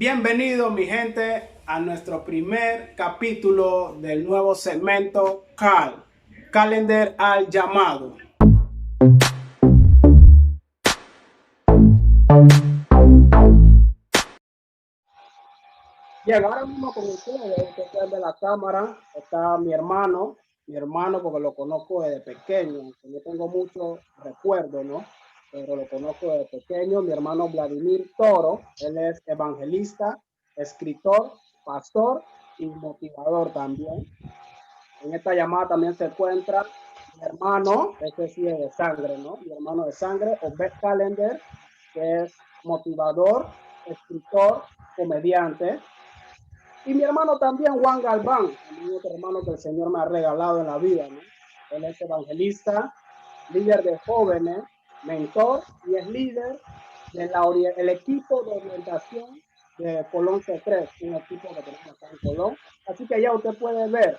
Bienvenido mi gente a nuestro primer capítulo del nuevo segmento Calendar al llamado. Bien, ahora mismo con ustedes de la cámara está mi hermano porque lo conozco desde pequeño, no tengo mucho recuerdo, ¿no? Pero lo conozco desde pequeño, mi hermano Vladimir Toro, él es evangelista, escritor, pastor y motivador también. En esta llamada también se encuentra mi hermano, ese sí es de sangre, ¿no? Mi hermano de sangre, Obed Calendar, que es motivador, escritor, comediante. Y mi hermano también, Juan Galván, también otro hermano que el Señor me ha regalado en la vida, ¿no? Él es evangelista, líder de jóvenes, mentor y es líder del equipo de orientación de Colón C3, un equipo que tenemos acá en Colón. Así que ya usted puede ver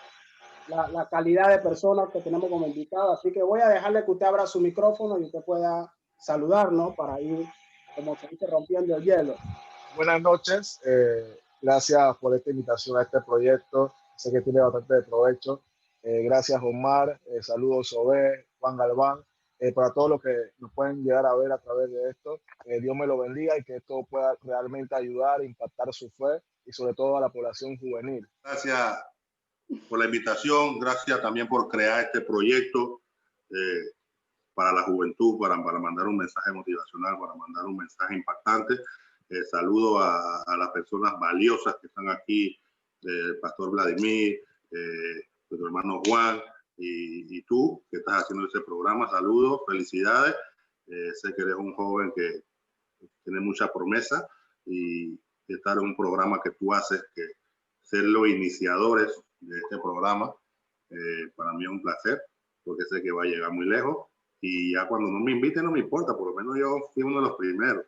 la calidad de personas que tenemos como invitados. Así que voy a dejarle que usted abra su micrófono y usted pueda saludarnos para ir, como se dice, rompiendo el hielo. Buenas noches, gracias por esta invitación a este proyecto, sé que tiene bastante de provecho. Gracias Omar, saludos Obed, Juan Galván, para todos los que nos pueden llegar a ver a través de esto. Dios me lo bendiga y que esto pueda realmente ayudar, impactar su fe y sobre todo a la población juvenil. Gracias por la invitación, gracias también por crear este proyecto para la juventud, para mandar un mensaje motivacional, para mandar un mensaje impactante. Saludo a las personas valiosas que están aquí, el pastor Vladimir, tu hermano Juan y tú que estás haciendo este programa. Saludos, felicidades. Sé que eres un joven que tiene mucha promesa y estar en un programa que tú haces, que ser los iniciadores de este programa, para mí es un placer porque sé que va a llegar muy lejos y ya cuando no me inviten no me importa, por lo menos yo fui uno de los primeros.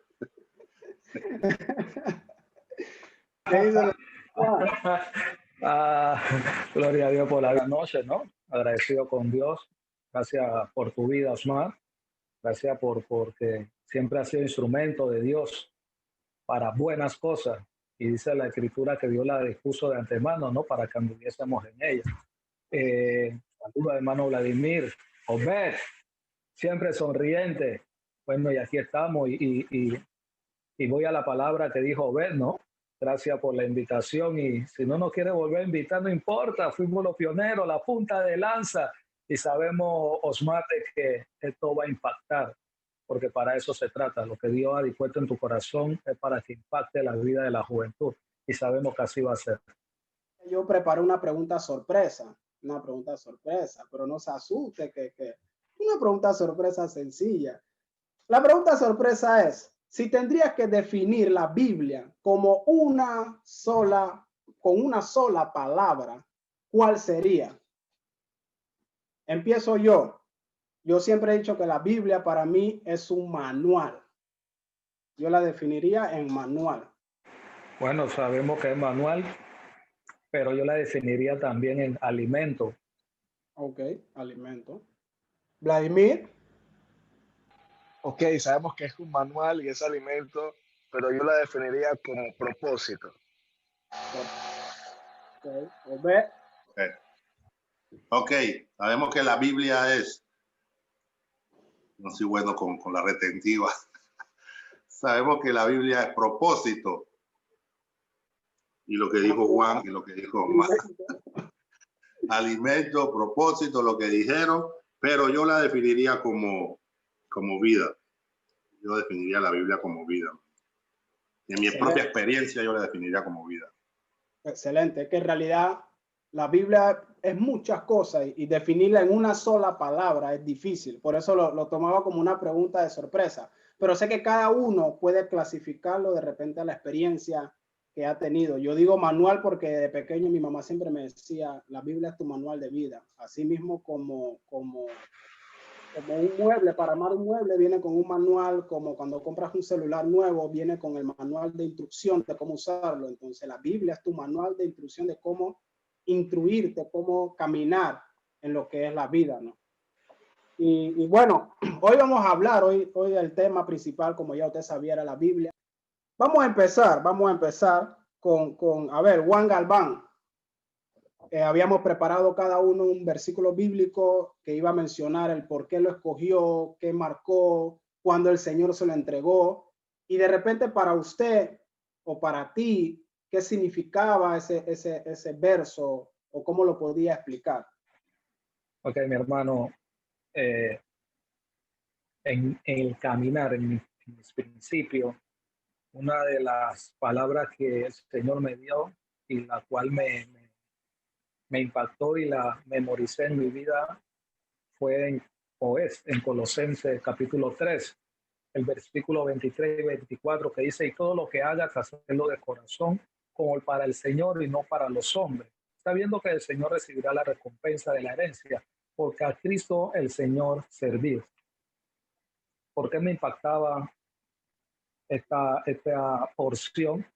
Gloria a Dios por la noche, ¿no? Agradecido con Dios. Gracias por tu vida, Osmar. Gracias porque siempre has sido instrumento de Dios para buenas cosas. Y dice la Escritura que Dios la dispuso de antemano, ¿no? Para que anduviésemos en ella. Saludos, hermano Vladimir. Obed, siempre sonriente. Bueno, y aquí estamos. Y voy a la palabra que dijo Obed, ¿no? Gracias por la invitación y si no nos quiere volver a invitar, no importa, fuimos los pioneros, la punta de lanza y sabemos, Osmar, de que esto va a impactar, porque para eso se trata. Lo que Dios ha dispuesto en tu corazón es para que impacte la vida de la juventud y sabemos que así va a ser. Yo preparé una pregunta sorpresa, pero no se asuste que una pregunta sorpresa sencilla. La pregunta sorpresa es, si tendrías que definir la Biblia como con una sola palabra, ¿cuál sería? Empiezo yo. Yo siempre he dicho que la Biblia para mí es un manual. Yo la definiría en manual. Bueno, sabemos que es manual, pero yo la definiría también en alimento. Ok, alimento. Vladimir. Ok, sabemos que es un manual y es alimento, pero yo la definiría como propósito. Ok, sabemos que la Biblia es, no soy bueno con la retentiva, sabemos que la Biblia es propósito, y lo que dijo Juan y lo que dijo Omar, alimento, propósito, lo que dijeron, pero yo la definiría como vida. Yo definiría la Biblia como vida. En mi propia experiencia yo la definiría como vida. Excelente, que en realidad la Biblia es muchas cosas y definirla en una sola palabra es difícil. Por eso lo tomaba como una pregunta de sorpresa. Pero sé que cada uno puede clasificarlo de repente a la experiencia que ha tenido. Yo digo manual porque de pequeño mi mamá siempre me decía, la Biblia es tu manual de vida. Así mismo como un mueble, para armar un mueble viene con un manual, como cuando compras un celular nuevo viene con el manual de instrucción de cómo usarlo. Entonces la Biblia es tu manual de instrucción de cómo instruirte, cómo caminar en lo que es la vida, ¿no? Y bueno, hoy vamos a hablar, hoy el tema principal, como ya usted sabía, era la Biblia. vamos a empezar con a ver, Juan Galván. Habíamos preparado cada uno un versículo bíblico que iba a mencionar el por qué lo escogió, qué marcó, cuándo el Señor se lo entregó. Y de repente para usted o para ti, ¿qué significaba ese verso o cómo lo podía explicar? Ok, mi hermano, en el caminar, en mis principios, una de las palabras que el Señor me dio y la cual me impactó y la memoricé en mi vida fue o es en Colosenses capítulo 3, el versículo 23 y 24, que dice: y todo lo que hagas, hacerlo de corazón, como para el Señor y no para los hombres, sabiendo que el Señor recibirá la recompensa de la herencia, porque a Cristo el Señor servir. ¿Por qué me impactaba esta porción?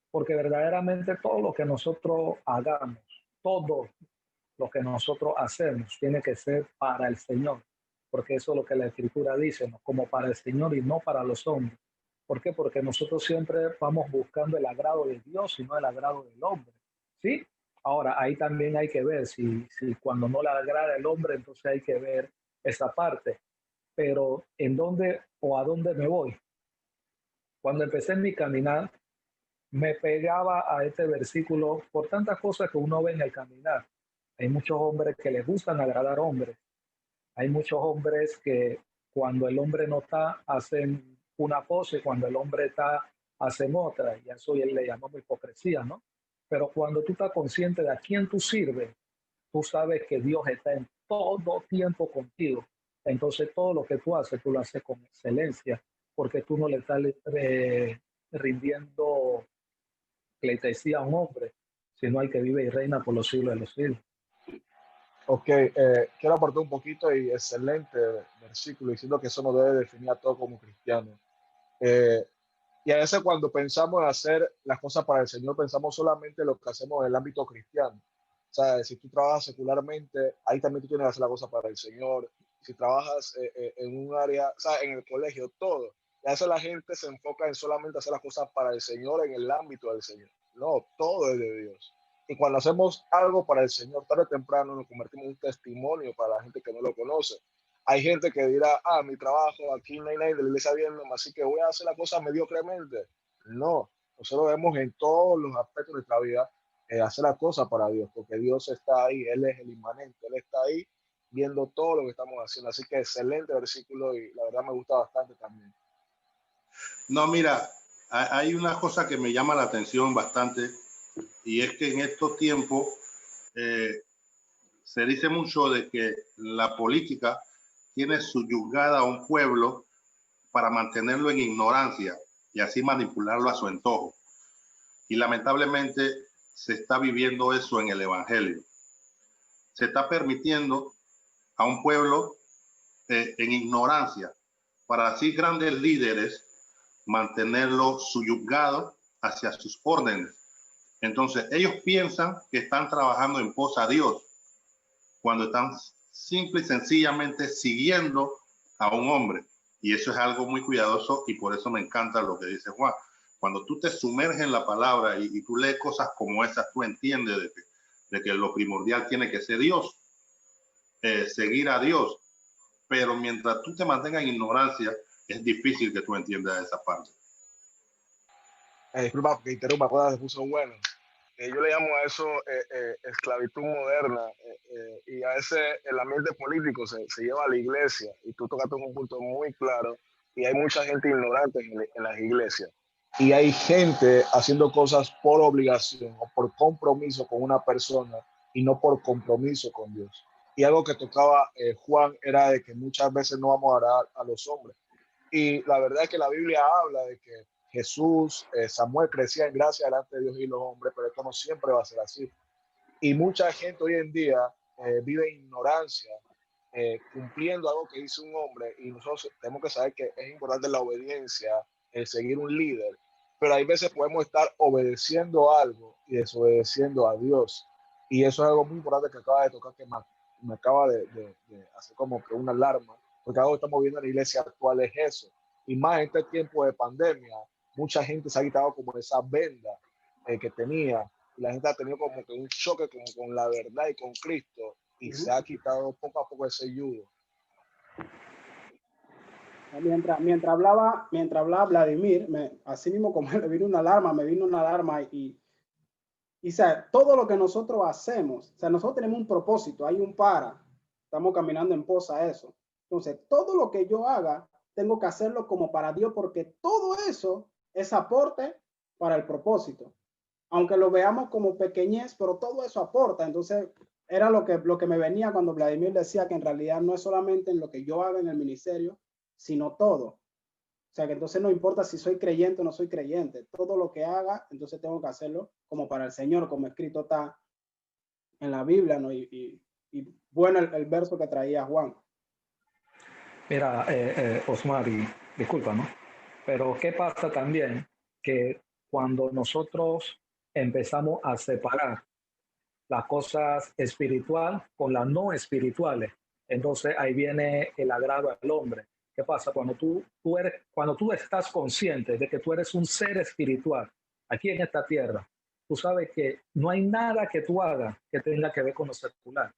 Porque verdaderamente todo lo que nosotros hagamos, todo lo que nosotros hacemos tiene que ser para el Señor, porque eso es lo que la Escritura dice, ¿no? Como para el Señor y no para los hombres. ¿Por qué? Porque nosotros siempre vamos buscando el agrado de Dios y no el agrado del hombre, ¿sí? Ahora, ahí también hay que ver si cuando no le agrada el hombre, entonces hay que ver esa parte. Pero ¿en dónde o a dónde me voy? Cuando empecé mi caminar, me pegaba a este versículo por tantas cosas que uno ve en el caminar. Hay muchos hombres que les gustan agradar hombres. Hay muchos hombres que cuando el hombre no está, hacen una pose, cuando el hombre está, hacen otra. Y a eso le llamamos hipocresía, ¿no? Pero cuando tú estás consciente de a quién tú sirves, tú sabes que Dios está en todo tiempo contigo. Entonces todo lo que tú lo haces con excelencia, porque tú no le estás rindiendo pleitesía a un hombre, sino al que vive y reina por los siglos de los siglos. Ok, quiero aportar un poquito y excelente versículo diciendo que eso nos debe definir a todos como cristianos. Eh, y a veces cuando pensamos en hacer las cosas para el Señor, pensamos solamente en lo que hacemos en el ámbito cristiano. O sea, si tú trabajas secularmente, ahí también tú tienes que hacer la cosa para el Señor. Si trabajas en un área, o sea, en el colegio, todo. Y a veces la gente se enfoca en solamente hacer las cosas para el Señor en el ámbito del Señor. No, todo es de Dios. Y cuando hacemos algo para el Señor, tarde o temprano nos convertimos en un testimonio para la gente que no lo conoce. Hay gente que dirá, mi trabajo, aquí no hay nadie de la iglesia viéndome, así que voy a hacer la cosa mediocremente. No, nosotros vemos en todos los aspectos de nuestra vida hacer la cosa para Dios, porque Dios está ahí, Él es el inmanente, Él está ahí viendo todo lo que estamos haciendo. Así que excelente versículo y la verdad me gusta bastante también. No, mira, hay una cosa que me llama la atención bastante y es que en estos tiempos se dice mucho de que la política tiene subyugada a un pueblo para mantenerlo en ignorancia y así manipularlo a su antojo. Y lamentablemente se está viviendo eso en el Evangelio. Se está permitiendo a un pueblo en ignorancia para así grandes líderes mantenerlo subyugado hacia sus órdenes. Entonces ellos piensan que están trabajando en pos a Dios cuando están simple y sencillamente siguiendo a un hombre. Y eso es algo muy cuidadoso y por eso me encanta lo que dice Juan. Cuando tú te sumerges en la palabra y tú lees cosas como esas, tú entiendes de que lo primordial tiene que ser Dios, seguir a Dios. Pero mientras tú te mantengas en ignorancia, es difícil que tú entiendas esa parte. Disculpa que interrumpa, cosas se puso bueno. Yo le llamo a eso esclavitud moderna y a veces el ambiente político se lleva a la iglesia y tú tocaste un punto muy claro y hay mucha gente ignorante en las iglesias y hay gente haciendo cosas por obligación o por compromiso con una persona y no por compromiso con Dios. Y algo que tocaba Juan era de que muchas veces no vamos a orar a los hombres. Y la verdad es que la Biblia habla de que Jesús, Samuel crecía en gracia delante de Dios y los hombres, pero esto no siempre va a ser así. Y mucha gente hoy en día vive en ignorancia, cumpliendo algo que dice un hombre, y nosotros tenemos que saber que es importante la obediencia, el seguir un líder, pero hay veces podemos estar obedeciendo algo y desobedeciendo a Dios. Y eso es algo muy importante que acaba de tocar, que me acaba de hacer como que una alarma, porque algo que estamos viendo en la iglesia actual es eso. Y más en este tiempo de pandemia, mucha gente se ha quitado como esa venda que tenía, y la gente ha tenido como que un choque como con la verdad y con Cristo, y se ha quitado poco a poco ese yugo. Mientras hablaba Vladimir, así mismo como me vino una alarma y o sea, todo lo que nosotros hacemos, o sea, nosotros tenemos un propósito, hay un estamos caminando en pos a eso. Entonces, todo lo que yo haga, tengo que hacerlo como para Dios, porque todo eso es aporte para el propósito. Aunque lo veamos como pequeñez, pero todo eso aporta. Entonces, era lo que me venía cuando Vladimir decía que en realidad no es solamente en lo que yo haga en el ministerio, sino todo. O sea, que entonces no importa si soy creyente o no soy creyente, todo lo que haga, entonces tengo que hacerlo como para el Señor, como escrito está en la Biblia, ¿no? Y bueno, el verso que traía Juan. Mira, Osmar, y disculpa, ¿no? Pero ¿qué pasa también? Que cuando nosotros empezamos a separar las cosas espiritual con las no espirituales, entonces ahí viene el agrado al hombre. ¿Qué pasa? Cuando tú estás consciente de que tú eres un ser espiritual aquí en esta tierra, tú sabes que no hay nada que tú hagas que tenga que ver con lo secular,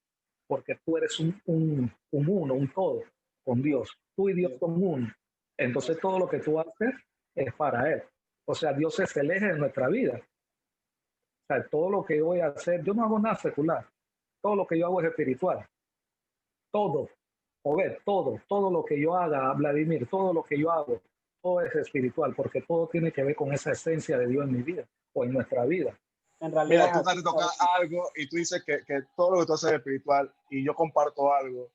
porque tú eres un uno, un todo con Dios. Tú y Dios son uno. Entonces todo lo que tú haces es para Él. O sea, Dios es el eje de nuestra vida. O sea, todo lo que yo voy a hacer, yo no hago nada secular. Todo lo que yo hago es espiritual. Todo. O ver, todo lo que yo haga, Vladimir, todo lo que yo hago, todo es espiritual, porque todo tiene que ver con esa esencia de Dios en mi vida o en nuestra vida. En realidad, mira, tú te tocas algo y tú dices que todo lo que tú haces es espiritual, y yo comparto algo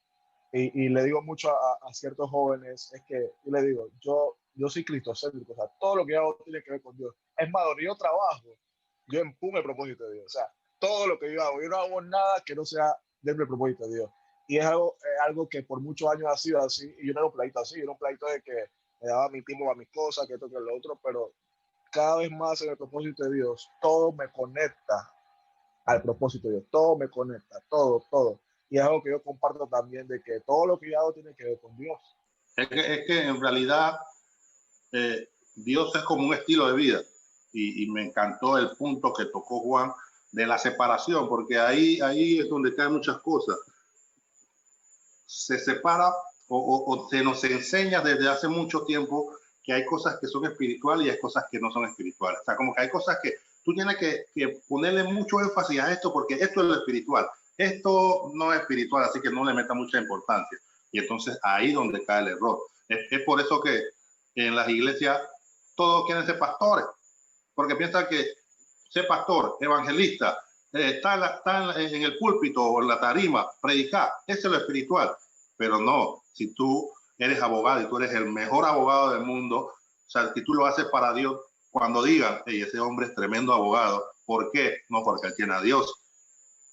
y le digo mucho a ciertos jóvenes, es que yo le digo, yo soy cristocéntrico, o sea, todo lo que hago tiene que ver con Dios. Es más, donde yo trabajo, yo empujo el propósito de Dios. O sea, todo lo que yo no hago nada que no sea dentro del propósito de Dios. Y es algo que por muchos años ha sido así, y yo no era un pleito así, yo era un pleito de que me daba mi tiempo a mis cosas, que esto, que lo otro, pero cada vez más en el propósito de Dios, todo me conecta al propósito de Dios, todo me conecta, todo. Y es algo que yo comparto también, de que todo lo que yo hago tiene que ver con Dios. Es que en realidad Dios es como un estilo de vida, y me encantó el punto que tocó Juan de la separación, porque ahí es donde caen muchas cosas. Se separa o se nos enseña desde hace mucho tiempo que hay cosas que son espirituales y hay cosas que no son espirituales. O sea, como que hay cosas que tú tienes que ponerle mucho énfasis a esto, porque esto es lo espiritual. Esto no es espiritual, así que no le meta mucha importancia. Y entonces ahí donde cae el error. Es por eso que en las iglesias todos quieren ser pastores, porque piensan que ser pastor, evangelista, está en el púlpito o en la tarima, predicar, eso es lo espiritual. Pero no, si tú eres abogado y tú eres el mejor abogado del mundo, o sea, si tú lo haces para Dios, cuando digan, hey, ese hombre es tremendo abogado, ¿por qué? No, porque él tiene a Dios.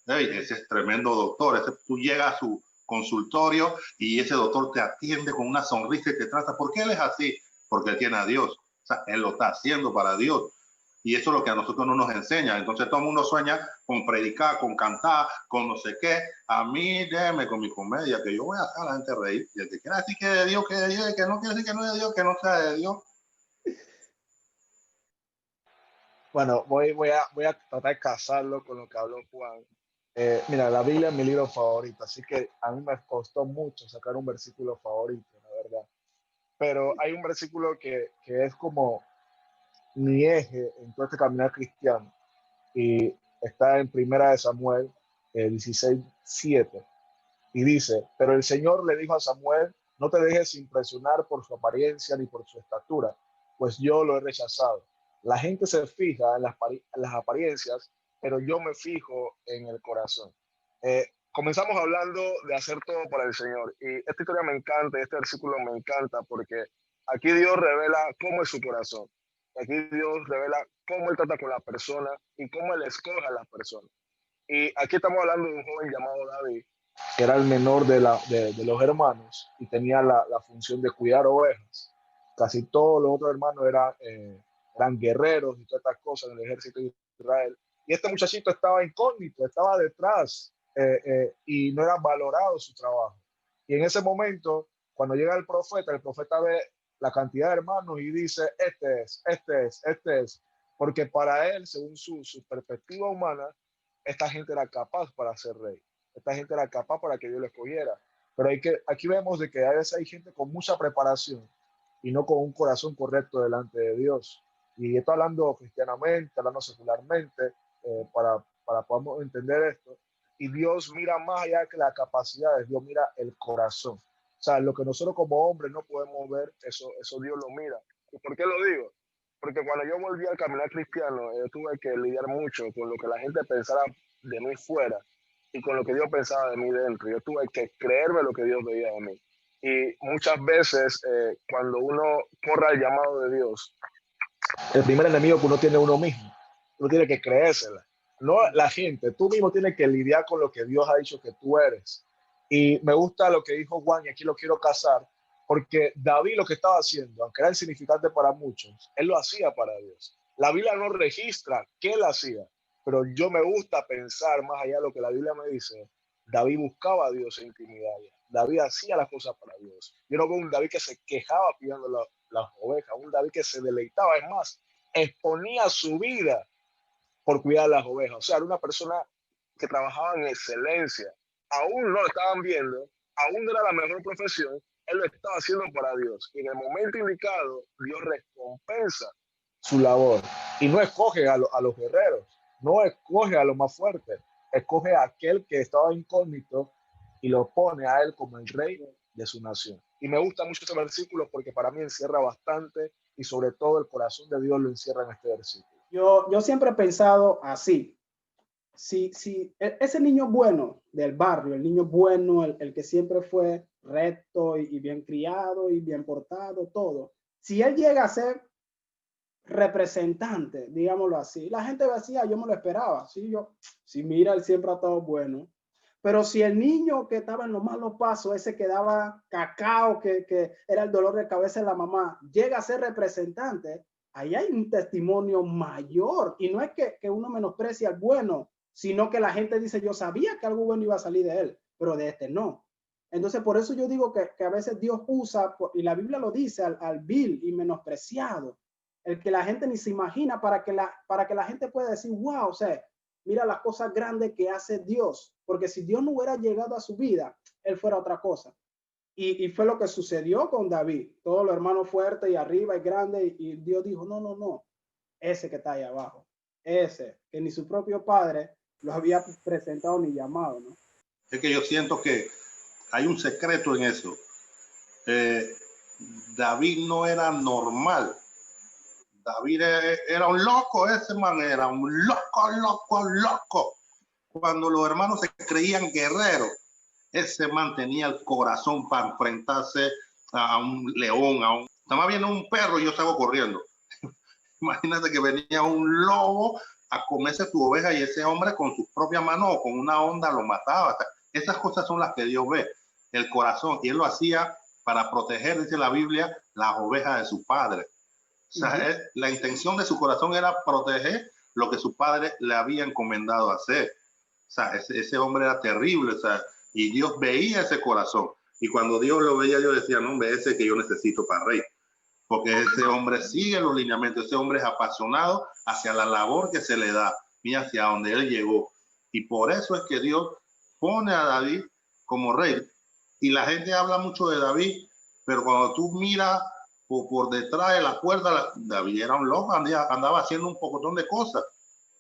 Hey, ese es tremendo doctor. Tú llegas a su consultorio y ese doctor te atiende con una sonrisa y te trata. ¿Por qué él es así? Porque él tiene a Dios. O sea, él lo está haciendo para Dios. Y eso es lo que a nosotros no nos enseña. Entonces todo el mundo sueña con predicar, con cantar, con no sé qué. A mí, déjeme con mi comedia, que yo voy a hacer a la gente reír. Y el que quiera decir que es de Dios, que es de Dios, y que no quiere decir que no es de Dios, que no sea de Dios. Bueno, voy a tratar de casarlo con lo que habló Juan. Mira, la Biblia es mi libro favorito, así que a mí me costó mucho sacar un versículo favorito, la verdad. Pero hay un versículo que es como mi eje en todo este caminar cristiano, y está en Primera de Samuel 16:7, y dice: pero el Señor le dijo a Samuel, no te dejes impresionar por su apariencia ni por su estatura, pues yo lo he rechazado. La gente se fija en las apariencias, pero yo me fijo en el corazón. Comenzamos hablando de hacer todo para el Señor, y esta historia me encanta, este versículo me encanta, porque aquí Dios revela cómo es su corazón. Aquí Dios revela cómo Él trata con la persona y cómo Él escoge a las personas. Y aquí estamos hablando de un joven llamado David, que era el menor de los hermanos, y tenía la función de cuidar ovejas. Casi todos los otros hermanos eran guerreros y todas estas cosas en el ejército de Israel. Y este muchachito estaba incógnito, estaba detrás, y no era valorado su trabajo. Y en ese momento, cuando llega el profeta ve la cantidad de hermanos y dice, este es. Porque para él, según su perspectiva humana, esta gente era capaz para ser rey. Esta gente era capaz para que Dios lo escogiera. Pero aquí vemos de que a veces hay gente con mucha preparación y no con un corazón correcto delante de Dios. Y estoy hablando cristianamente, hablando secularmente, para poder entender esto. Y Dios mira más allá que las capacidades, Dios mira el corazón. O sea, lo que nosotros como hombres no podemos ver, eso Dios lo mira. ¿Y por qué lo digo? Porque cuando yo volví al caminar cristiano, yo tuve que lidiar mucho con lo que la gente pensara de mí fuera y con lo que Dios pensaba de mí dentro. Yo tuve que creerme lo que Dios veía de mí. Y muchas veces, cuando uno corra el llamado de Dios, el primer enemigo que uno tiene es uno mismo. Uno tiene que creérsela. No la gente, tú mismo tienes que lidiar con lo que Dios ha dicho que tú eres. Y me gusta lo que dijo Juan, y aquí lo quiero casar, porque David lo que estaba haciendo, aunque era insignificante para muchos, él lo hacía para Dios. La Biblia no registra qué él hacía, pero yo me gusta pensar más allá de lo que la Biblia me dice. David buscaba a Dios en intimidad. David hacía las cosas para Dios. Yo no veo un David que se quejaba pidiendo las ovejas, un David que se deleitaba, es más, exponía su vida por cuidar las ovejas. O sea, era una persona que trabajaba en excelencia. Aún no lo estaban viendo, aún no era la mejor profesión, él lo estaba haciendo para Dios. Y en el momento indicado, Dios recompensa su labor. Y no escoge a los guerreros, no escoge a los más fuertes, escoge a aquel que estaba incógnito y lo pone a él como el rey de su nación. Y me gusta mucho este versículo porque para mí encierra bastante y sobre todo el corazón de Dios lo encierra en este versículo. Yo siempre he pensado así. Si ese niño bueno del barrio, el niño bueno, el que siempre fue recto y bien criado y bien portado, todo, si él llega a ser representante, digámoslo así, la gente decía, yo me lo esperaba, sí, mira, él siempre ha estado bueno. Pero si el niño que estaba en los malos pasos, ese que daba cacao, que era el dolor de cabeza de la mamá, llega a ser representante, ahí hay un testimonio mayor. Y no es que uno menosprecie al bueno, sino que la gente dice, yo sabía que algo bueno iba a salir de él, pero de este no. Entonces, por eso yo digo que a veces Dios usa, y la Biblia lo dice, al vil y menospreciado, el que la gente ni se imagina, para que la gente pueda decir, wow, o sea, mira las cosas grandes que hace Dios, porque si Dios no hubiera llegado a su vida, él fuera otra cosa. Y fue lo que sucedió con David, todos los hermanos fuertes y arriba y grandes, y Dios dijo, no, ese que está ahí abajo, ese que ni su propio padre lo había presentado ni llamado, ¿no? Es que yo siento que hay un secreto en eso. David no era normal. David era un loco, ese man era un loco. Cuando los hermanos se creían guerreros, ese man tenía el corazón para enfrentarse a un león, estaba viendo un perro y yo salgo corriendo. Imagínate que venía un lobo a comerse tu oveja y ese hombre con sus propias manos o con una onda lo mataba. Esas cosas son las que Dios ve, el corazón. Y él lo hacía para proteger, dice la Biblia, las ovejas de su padre. O sea, la intención de su corazón era proteger lo que su padre le había encomendado hacer. O sea, ese hombre era terrible, o sea, y Dios veía ese corazón. Y cuando Dios lo veía, yo decía, no, hombre, ese que yo necesito para rey. Porque ese hombre sigue los lineamientos, ese hombre es apasionado hacia la labor que se le da y hacia donde él llegó. Y por eso es que Dios pone a David como rey. Y la gente habla mucho de David, pero cuando tú miras por detrás de la puerta, David era un loco, andaba haciendo un pocotón de cosas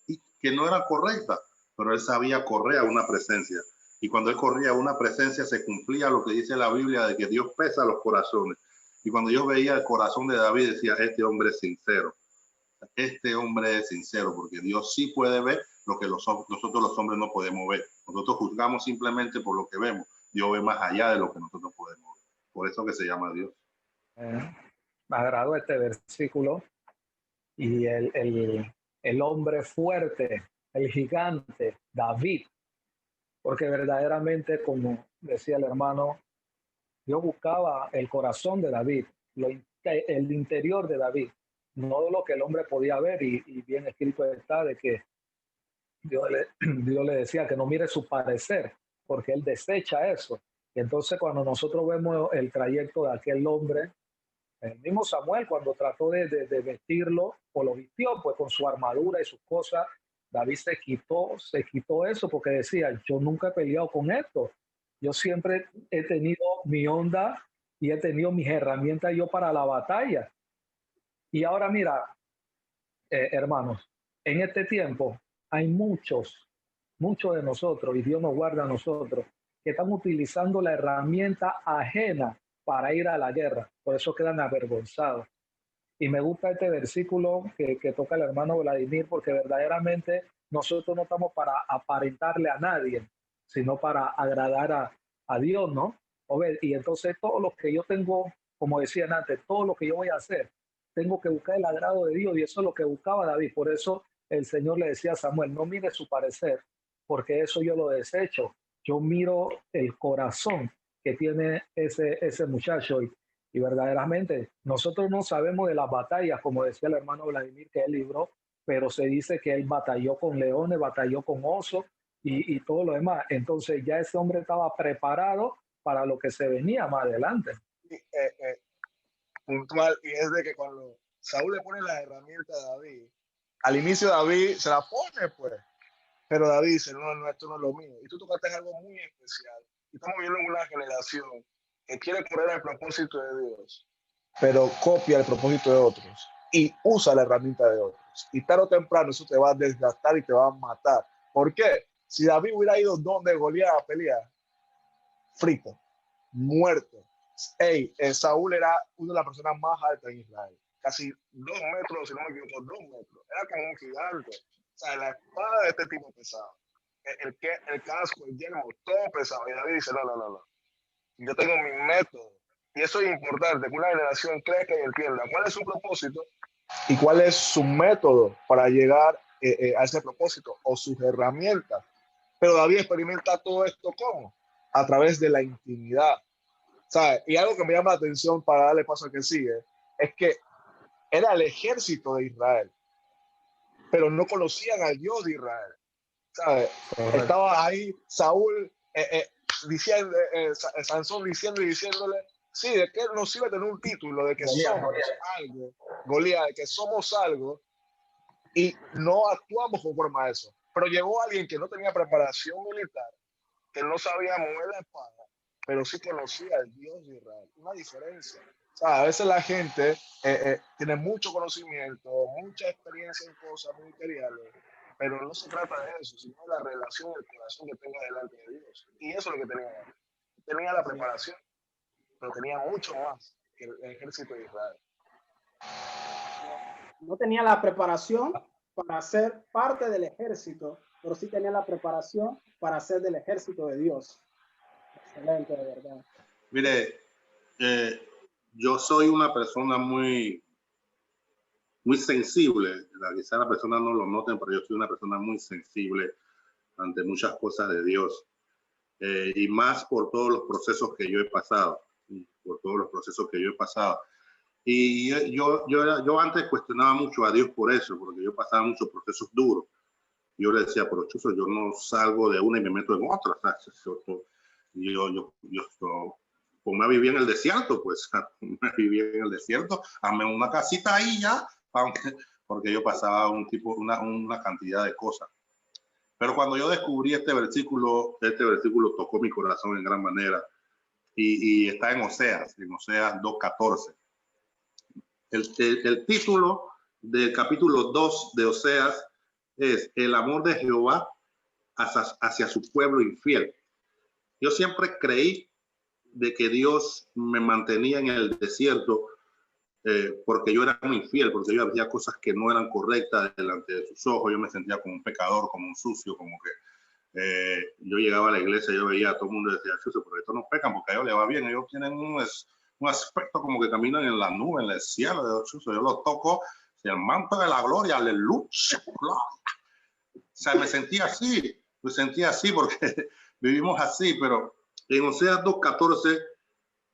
que no eran correctas, pero él sabía correr a una presencia. Y cuando él corría a una presencia se cumplía lo que dice la Biblia de que Dios pesa los corazones. Y cuando yo veía el corazón de David decía, este hombre es sincero. Este hombre es sincero, porque Dios sí puede ver lo que nosotros los hombres no podemos ver. Nosotros juzgamos simplemente por lo que vemos. Dios ve más allá de lo que nosotros podemos ver. Por eso que se llama Dios. Me agradó este versículo y el hombre fuerte, el gigante, David, porque verdaderamente, como decía el hermano, yo buscaba el corazón de David, el interior de David, no lo que el hombre podía ver, y bien escrito está de que Dios le decía que no mire su parecer, porque él desecha eso. Y entonces cuando nosotros vemos el trayecto de aquel hombre, El mismo Samuel, cuando trató de vestirlo, o lo vistió, pues con su armadura y sus cosas, David se quitó eso porque decía, yo nunca he peleado con esto. Yo siempre he tenido mi onda y he tenido mis herramientas yo para la batalla. Y ahora mira, hermanos, en este tiempo hay muchos de nosotros, y Dios nos guarda a nosotros, que están utilizando la herramienta ajena para ir a la guerra. Por eso quedan avergonzados. Y me gusta este versículo que toca el hermano Vladimir, porque verdaderamente nosotros no estamos para aparentarle a nadie, sino para agradar a Dios, ¿no? Y entonces todo lo que yo tengo, como decían antes, todo lo que yo voy a hacer, tengo que buscar el agrado de Dios, y eso es lo que buscaba David. Por eso el Señor le decía a Samuel, no mire su parecer, porque eso yo lo desecho. Yo miro el corazón que tiene ese muchacho. Y verdaderamente, nosotros no sabemos de las batallas, como decía el hermano Vladimir, que él libró, pero se dice que él batalló con leones, batalló con osos y todo lo demás. Entonces ya ese hombre estaba preparado para lo que se venía más adelante. Puntual, y es de que cuando Saúl le pone las herramientas a David, al inicio David se la pone, pues, pero David dice, no, esto no es lo mío. Y tú tocaste algo muy especial. Y estamos viendo una generación que quiere correr el propósito de Dios, pero copia el propósito de otros y usa la herramienta de otros. Y tarde o temprano eso te va a desgastar y te va a matar. ¿Por qué? Si David hubiera ido donde Goliat a pelear, frito, muerto. Saúl era una de las personas más altas en Israel. Casi 2 metros, si no me equivoco, 2 metros. Era como un gigante. O sea, la espada de este tipo pesaba. El casco, el yelmo, todo pesado. Y David dice, no. Yo tengo mi método. Y eso es importante, que una generación crezca y entienda cuál es su propósito y cuál es su método para llegar a ese propósito o sus herramientas. Pero David experimenta todo esto ¿cómo? A través de la intimidad. ¿Sabes? Y algo que me llama la atención para darle paso al que sigue es que era el ejército de Israel, pero no conocían al Dios de Israel. ¿Sabes? Estaba ahí Saúl diciendo, Sansón diciéndole, sí, de que nos sirve tener un título, de que somos algo, Goliat, de que somos algo, y no actuamos conforme a eso. Pero llegó alguien que no tenía preparación militar, que no sabía mover la espada, pero sí conocía al Dios de Israel. Una diferencia. O sea, a veces la gente tiene mucho conocimiento, mucha experiencia en cosas muy materiales, pero no se trata de eso, sino de la relación y el corazón que tenga delante de Dios. Y eso es lo que tenía. Tenía la preparación, pero tenía mucho más que el ejército de Israel. No tenía la preparación para ser parte del ejército, pero sí tenía la preparación para ser del ejército de Dios. Excelente, de verdad. Mire, yo soy una persona muy sensible. Quizá la persona no lo noten, pero yo soy una persona muy sensible ante muchas cosas de Dios. Y más por todos los procesos que yo he pasado. Y yo antes cuestionaba mucho a Dios por eso, porque yo pasaba muchos procesos duros. Yo le decía, pero Chuzo, yo no salgo de una y me meto en otra. Yo ponme a vivir en el desierto, pues, ponme a vivir en el desierto, hazme una casita ahí ya, porque yo pasaba una cantidad de cosas. Pero cuando yo descubrí este versículo tocó mi corazón en gran manera, y está en Oseas 2:14. El título del capítulo 2 de Oseas es El amor de Jehová hacia su pueblo infiel. Yo siempre creí de que Dios me mantenía en el desierto porque yo era muy infiel, porque yo hacía cosas que no eran correctas delante de sus ojos. Yo me sentía como un pecador, como un sucio, como que yo llegaba a la iglesia, yo veía a todo el mundo y decía, pero estos no pecan porque a ellos les va bien, ellos tienen un aspecto como que caminan en la nube, en el cielo. Yo los toco, el manto de la gloria, aleluya, gloria. O sea, me sentía así porque vivimos así, pero en Oseas 2:14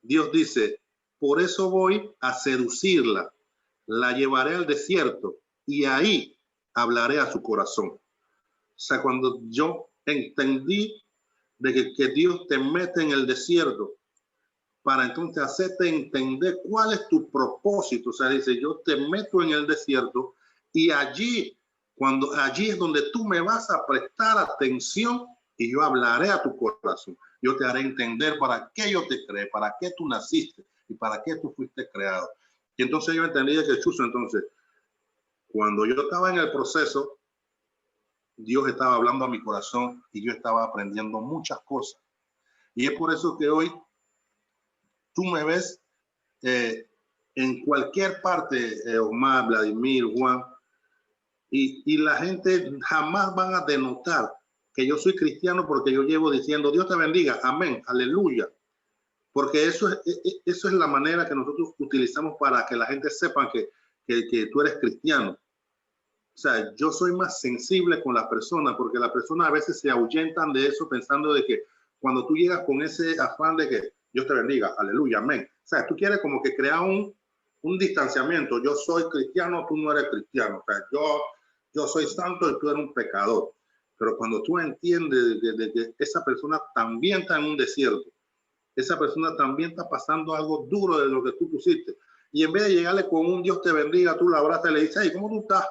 Dios dice, por eso voy a seducirla, la llevaré al desierto y ahí hablaré a su corazón. O sea, cuando yo entendí de que Dios te mete en el desierto para entonces hacerte entender cuál es tu propósito. O sea, dice, yo te meto en el desierto y allí es donde tú me vas a prestar atención y yo hablaré a tu corazón. Yo te haré entender para qué yo te creé, para qué tú naciste y para qué tú fuiste creado. Y entonces yo entendí que chuzo, entonces, cuando yo estaba en el proceso, Dios estaba hablando a mi corazón y yo estaba aprendiendo muchas cosas. Y es por eso que hoy tú me ves en cualquier parte, Omar, Vladimir, Juan, y la gente jamás van a denotar que yo soy cristiano porque yo llevo diciendo Dios te bendiga, amén, aleluya. Porque eso es la manera que nosotros utilizamos para que la gente sepa que tú eres cristiano. O sea, yo soy más sensible con las personas porque las personas a veces se ahuyentan de eso pensando de que cuando tú llegas con ese afán de que Dios te bendiga, aleluya, amén. O sea, tú quieres como que crear un distanciamiento. Yo soy cristiano, tú no eres cristiano. O sea, yo soy santo y tú eres un pecador. Pero cuando tú entiendes de que esa persona también está en un desierto, esa persona también está pasando algo duro de lo que tú pusiste. Y en vez de llegarle con un Dios te bendiga, tú la abrazas y le dices, hey, ¿cómo tú estás?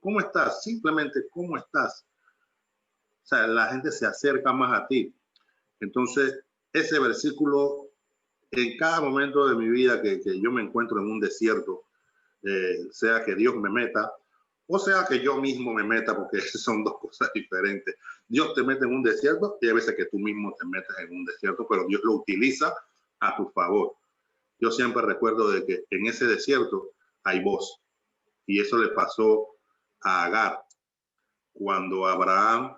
¿Cómo estás? Simplemente, ¿cómo estás? O sea, la gente se acerca más a ti. Entonces, ese versículo, en cada momento de mi vida que yo me encuentro en un desierto, sea que Dios me meta, o sea que yo mismo me meta, porque son dos cosas diferentes. Dios te mete en un desierto y hay veces que tú mismo te metes en un desierto, pero Dios lo utiliza a tu favor. Yo siempre recuerdo de que en ese desierto hay voz, y eso le pasó a Agar cuando Abraham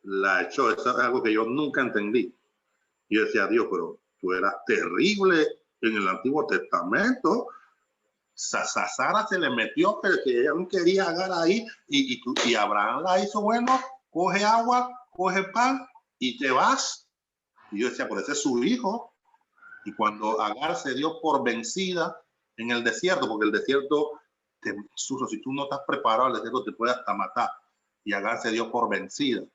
la echó. Eso es algo que yo nunca entendí. Yo decía, Dios, pero tú eras terrible en el Antiguo Testamento. Sara se le metió que ella no quería Agar ahí y Abraham la hizo, bueno, coge agua, coge pan y te vas. Y yo decía, pero ese es su hijo. Y cuando Agar se dio por vencida en el desierto, porque el desierto, si tú no estás preparado, el desierto te puede hasta matar. Y Agar se dio por vencida.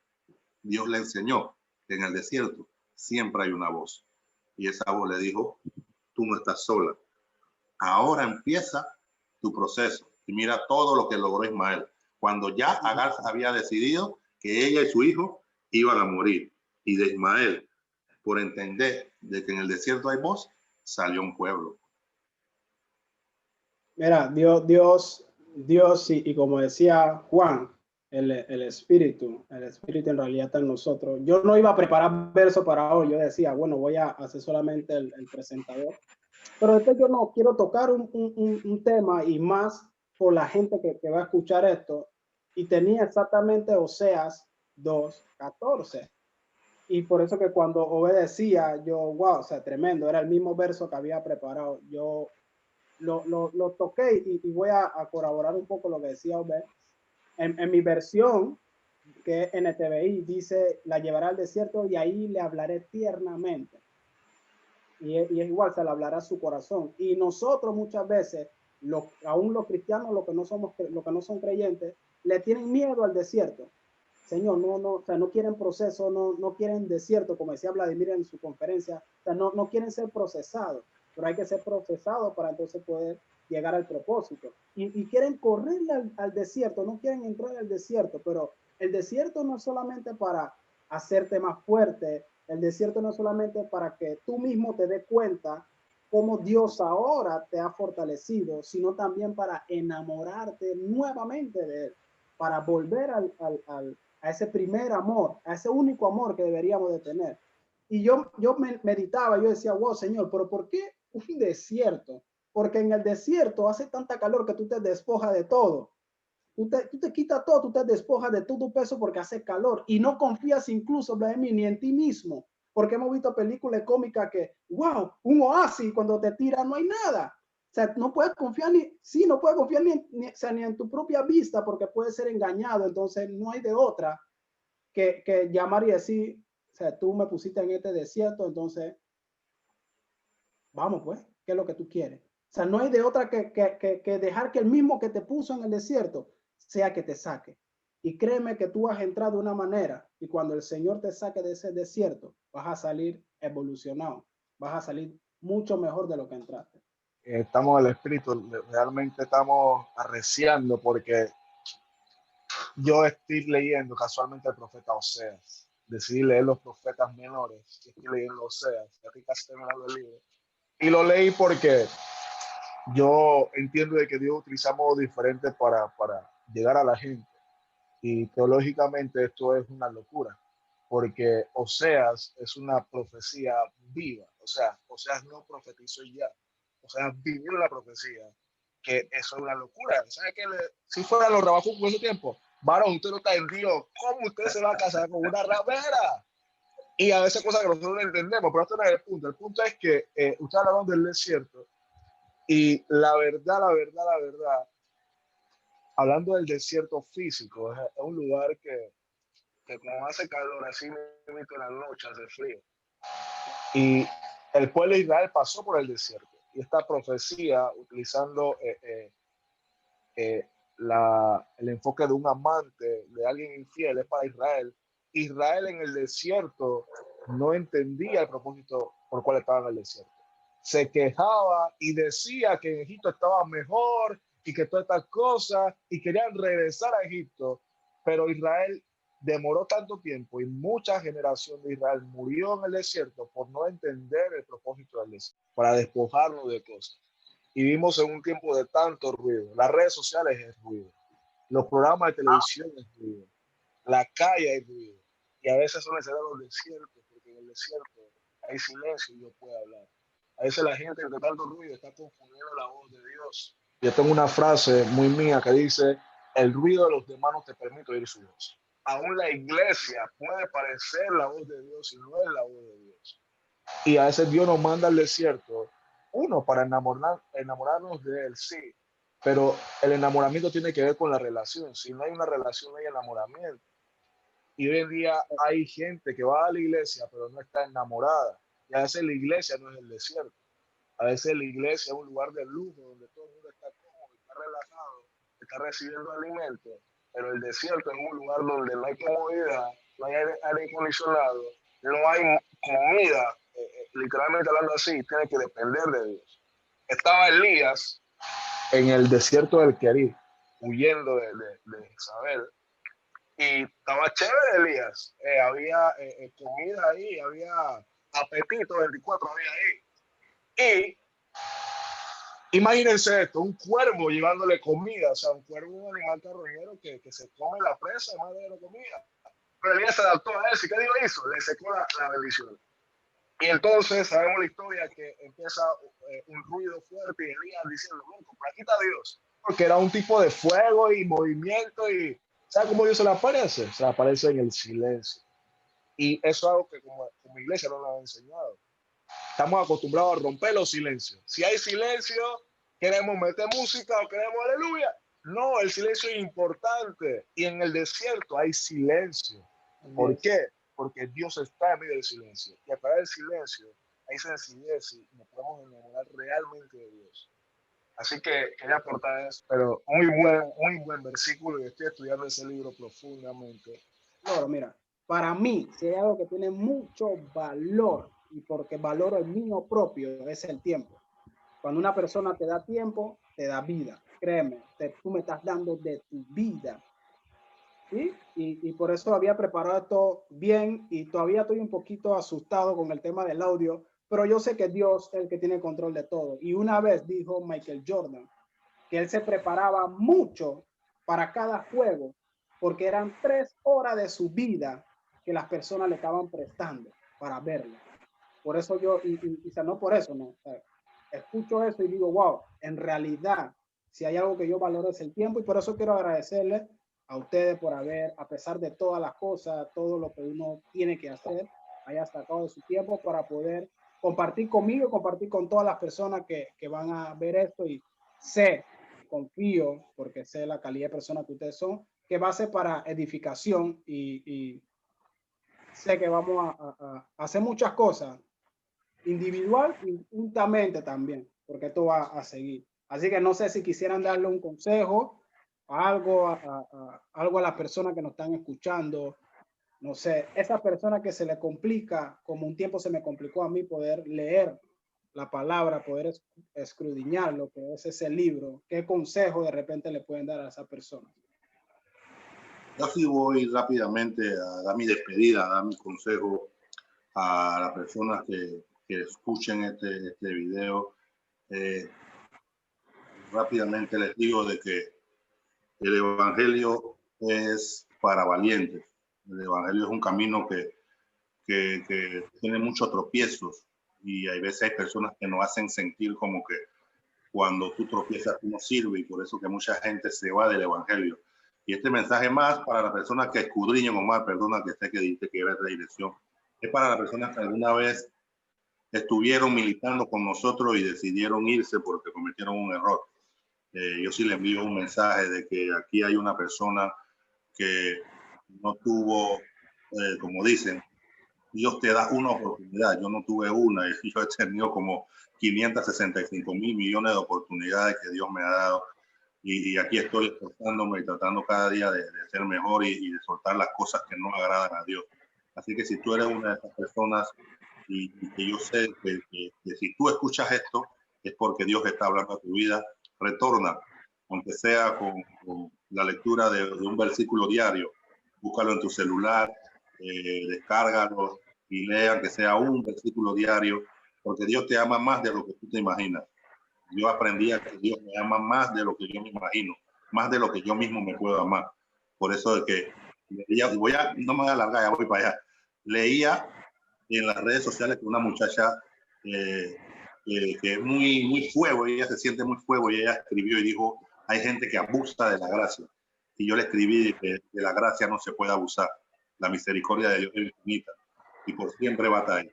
Dios le enseñó que en el desierto siempre hay una voz. Y esa voz le dijo, tú no estás sola. Ahora empieza tu proceso. Y mira todo lo que logró Ismael. Cuando ya Agar había decidido que ella y su hijo iban a morir. Y de Ismael, por entender de que en el desierto hay voz, salió un pueblo. Mira, Dios, y como decía Juan, el espíritu en realidad está en nosotros. Yo no iba a preparar verso para hoy, yo decía, bueno, voy a hacer solamente el presentador, pero después yo no quiero tocar un tema y más por la gente que va a escuchar esto, y tenía exactamente Oseas 2:14. Y por eso que cuando obedecía, yo, wow, o sea, tremendo, era el mismo verso que había preparado. Yo lo toqué y voy a corroborar un poco lo que decía Obed. En mi versión, que es NTVI, dice, la llevará al desierto y ahí le hablaré tiernamente. Y es igual, se le hablará a su corazón. Y nosotros muchas veces, aún los cristianos, los que no son creyentes, le tienen miedo al desierto. Señor, o sea, no quieren proceso, no quieren desierto, como decía Vladimir en su conferencia, o sea, no quieren ser procesados, pero hay que ser procesados para entonces poder llegar al propósito. Y quieren correrle al desierto, no quieren entrar al desierto, pero el desierto no es solamente para hacerte más fuerte, el desierto no es solamente para que tú mismo te des cuenta cómo Dios ahora te ha fortalecido, sino también para enamorarte nuevamente de Él, para volver a ese primer amor, a ese único amor que deberíamos de tener. Y yo meditaba, yo decía, wow, Señor, pero ¿por qué un desierto? Porque en el desierto hace tanta calor que tú te despojas de todo. Tú te quitas todo, tú te despojas de todo tu peso porque hace calor y no confías incluso, Vladimir, ni en ti mismo. Porque hemos visto películas cómicas que, wow, un oasis, cuando te tira no hay nada. O sea, no puedes confiar no puedes confiar o sea, ni en tu propia vista porque puedes ser engañado. Entonces no hay de otra que llamar y decir, o sea, tú me pusiste en este desierto, entonces vamos pues, ¿qué es lo que tú quieres? O sea, no hay de otra que dejar que el mismo que te puso en el desierto sea que te saque. Y créeme que tú has entrado de una manera y cuando el Señor te saque de ese desierto, vas a salir evolucionado, vas a salir mucho mejor de lo que entraste. Estamos en el espíritu, realmente estamos arreciando porque yo estoy leyendo casualmente el profeta Oseas. Decidí leer los profetas menores y estoy leyendo Oseas. Estoy casi terminando el libro. Y lo leí porque yo entiendo de que Dios utiliza modos diferentes para llegar a la gente. Y teológicamente esto es una locura, porque Oseas es una profecía viva. O sea, Oseas no profetizó ya. Oseas vivió la profecía, que eso es una locura. ¿Sabe qué? Si fuera los rabacucos en ese tiempo, varón, usted no está en Dios, ¿cómo usted se va a casar con una ramera? Y a veces cosas que nosotros no entendemos, pero esto no es el punto. El punto es que ustedes hablaron del desierto y la verdad, hablando del desierto físico, es un lugar que como hace calor, así mismo en la noche hace frío. Y el pueblo de Israel pasó por el desierto. Y esta profecía, utilizando el enfoque de un amante, de alguien infiel, es para Israel. Israel en el desierto no entendía el propósito por el cual estaba en el desierto. Se quejaba y decía que en Egipto estaba mejor y que todas estas cosas y querían regresar a Egipto, pero Israel demoró tanto tiempo y mucha generación de Israel murió en el desierto por no entender el propósito del desierto, para despojarnos de cosas. Y vivimos en un tiempo de tanto ruido. Las redes sociales es ruido, los programas de televisión es ruido, la calle es ruido. Y a veces son necesarios los desiertos, porque en el desierto hay silencio y yo puedo hablar. A veces la gente entre tanto ruido está confundiendo la voz de Dios. Yo tengo una frase muy mía que dice, el ruido de los demás no te permite oír su voz. Aún la iglesia puede parecer la voz de Dios y no es la voz de Dios. Y a veces Dios nos manda al desierto, uno, para enamorarnos de Él, sí, pero el enamoramiento tiene que ver con la relación. Si no hay una relación, no hay enamoramiento. Y hoy en día hay gente que va a la iglesia, pero no está enamorada. Y a veces la iglesia no es el desierto. A veces la iglesia es un lugar de lujo donde todo el mundo está cómodo, está relajado, está recibiendo alimentos. Pero el desierto es un lugar donde no hay comodidad, no hay aire acondicionado, no hay comida. Literalmente hablando así, tiene que depender de Dios. Estaba Elías en el desierto del Querí, huyendo de Isabel. Y estaba chévere Elías. Había comida ahí, había apetito 24 había ahí. Y imagínense esto, un cuervo llevándole comida, o sea, un cuervo es un animal carroñero que se come la presa, además de la comida. Pero Elías se adaptó a eso. ¿Y qué Dios hizo? Le secó la bendición. Y entonces sabemos la historia que empieza un ruido fuerte y Elías diciendo, loco, por aquí está Dios. Porque era un tipo de fuego y movimiento y ¿sabe cómo Dios se le aparece? Se le aparece en el silencio. Y eso es algo que como iglesia no nos ha enseñado. Estamos acostumbrados a romper los silencios. Si hay silencio, queremos meter música o queremos aleluya. No, el silencio es importante. Y en el desierto hay silencio. ¿Por qué? Porque Dios está en medio del silencio. Y a través del silencio hay sencillez y nos podemos enamorar realmente de Dios. Así que quería aportar eso. Pero muy buen versículo y estoy estudiando ese libro profundamente. Claro, mira, para mí, si hay algo que tiene mucho valor y porque valoro el mío propio, es el tiempo. Cuando una persona te da tiempo, te da vida. Créeme, tú me estás dando de tu vida. ¿Sí? Y por eso había preparado esto bien y todavía estoy un poquito asustado con el tema del audio, pero yo sé que Dios es el que tiene control de todo. Y una vez dijo Michael Jordan que él se preparaba mucho para cada juego porque eran 3 horas de su vida que las personas le estaban prestando para verlo. Por eso yo, y no por eso, no. Escucho eso y digo, wow, en realidad, si hay algo que yo valoro es el tiempo y por eso quiero agradecerle a ustedes por haber, a pesar de todas las cosas, todo lo que uno tiene que hacer, haya sacado de su tiempo para poder compartir conmigo y compartir con todas las personas que van a ver esto y sé, confío, porque sé la calidad de personas que ustedes son, que va a ser para edificación y sé que vamos a hacer muchas cosas individual y juntamente también, porque esto va a seguir. Así que no sé si quisieran darle un consejo, algo algo a las personas que nos están escuchando. No sé, esa persona que se le complica, como un tiempo se me complicó a mí poder leer la palabra, poder escudriñar lo que es ese libro, ¿qué consejo de repente le pueden dar a esa persona? Yo sí voy rápidamente a dar mi despedida, a dar mi consejo a las personas que escuchen este video. Rápidamente les digo de que el Evangelio es para valientes. El Evangelio es un camino que tiene muchos tropiezos y hay veces hay personas que nos hacen sentir como que cuando tú tropiezas tú no sirves, y por eso que mucha gente se va del Evangelio. Y este mensaje más para las personas que escudriñan, Omar, perdona que esté que dijiste que era esta dirección, es para las personas que alguna vez estuvieron militando con nosotros y decidieron irse porque cometieron un error. Yo sí le envío un mensaje de que aquí hay una persona que no tuvo, como dicen, Dios te da una oportunidad. Yo no tuve una, y yo he tenido como 565,000 millones de oportunidades que Dios me ha dado. Y aquí estoy esforzándome y tratando cada día de ser mejor y de soltar las cosas que no agradan a Dios. Así que si tú eres una de esas personas y que yo sé que si tú escuchas esto es porque Dios está hablando a tu vida, retorna, aunque sea con la lectura de un versículo diario. Búscalo en tu celular, descárgalo y lea que sea un versículo diario, porque Dios te ama más de lo que tú te imaginas. Yo aprendí a que Dios me ama más de lo que yo me imagino, más de lo que yo mismo me puedo amar. Por eso es que leía, no me voy a alargar, ya voy para allá. Leía en las redes sociales que una muchacha que es muy fuego, ella se siente muy fuego, y ella escribió y dijo, hay gente que abusa de la gracia. Y yo le escribí que de la gracia no se puede abusar. La misericordia de Dios es infinita y por siempre va a estar ahí.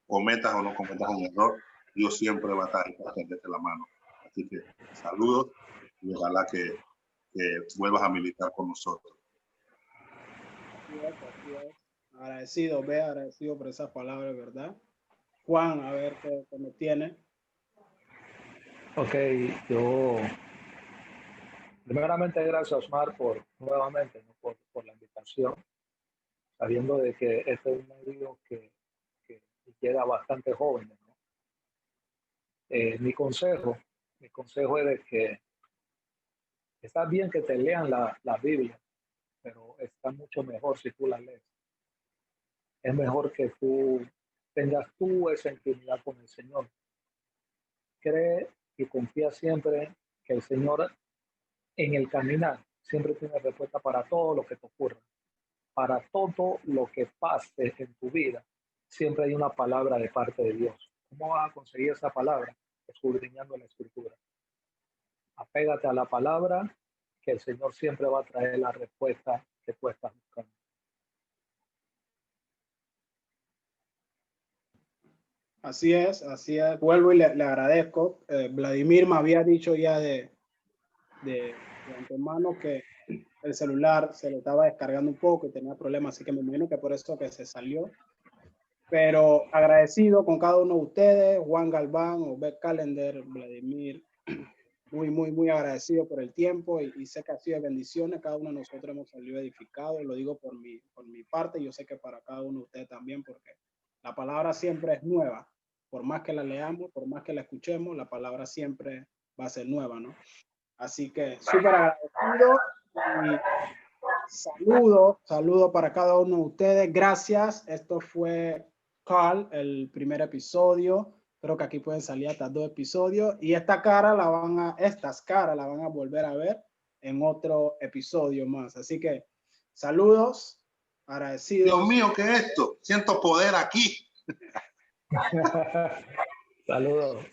Cometas o no cometas un error, Dios siempre va a estar ahí para tenderte la mano. Así que saludos y ojalá que vuelvas a militar con nosotros. Así es. Agradecido, agradecido por esas palabras, ¿verdad? Juan, a ver qué me tiene. Ok, yo primeramente gracias, Osmar, nuevamente, ¿no? por la invitación, sabiendo de que este es un medio que llega a bastante jóvenes, ¿no? Mi consejo es de que está bien que te lean la Biblia, pero está mucho mejor si tú la lees. Es mejor que tú tengas esa intimidad con el Señor. Cree y confía siempre que el Señor en el caminar siempre tiene respuesta para todo lo que te ocurra, para todo lo que pase en tu vida. Siempre hay una palabra de parte de Dios. ¿Cómo vas a conseguir esa palabra? Escudriñando la Escritura. Apégate a la palabra, que el Señor siempre va a traer la respuesta que tú estás buscando. Así es, vuelvo y le agradezco. Vladimir me había dicho ya de antemano que el celular se le estaba descargando un poco y tenía problemas, así que me imagino que por eso que se salió. Pero agradecido con cada uno de ustedes, Juan Galván, Obed Calender, Vladimir, muy agradecido por el tiempo y sé que ha sido de bendiciones. Cada uno de nosotros hemos salido edificados, lo digo por mi parte, yo sé que para cada uno de ustedes también, porque la palabra siempre es nueva. Por más que la leamos, por más que la escuchemos, la palabra siempre va a ser nueva, ¿no? Así que súper agradecido y saludo para cada uno de ustedes. Gracias. Esto fue Carl, el primer episodio. Creo que aquí pueden salir hasta 2 episodios y estas caras la van a volver a ver en otro episodio más. Así que saludos, agradecidos. Dios mío, ¿qué es esto? Siento poder aquí. Saludos.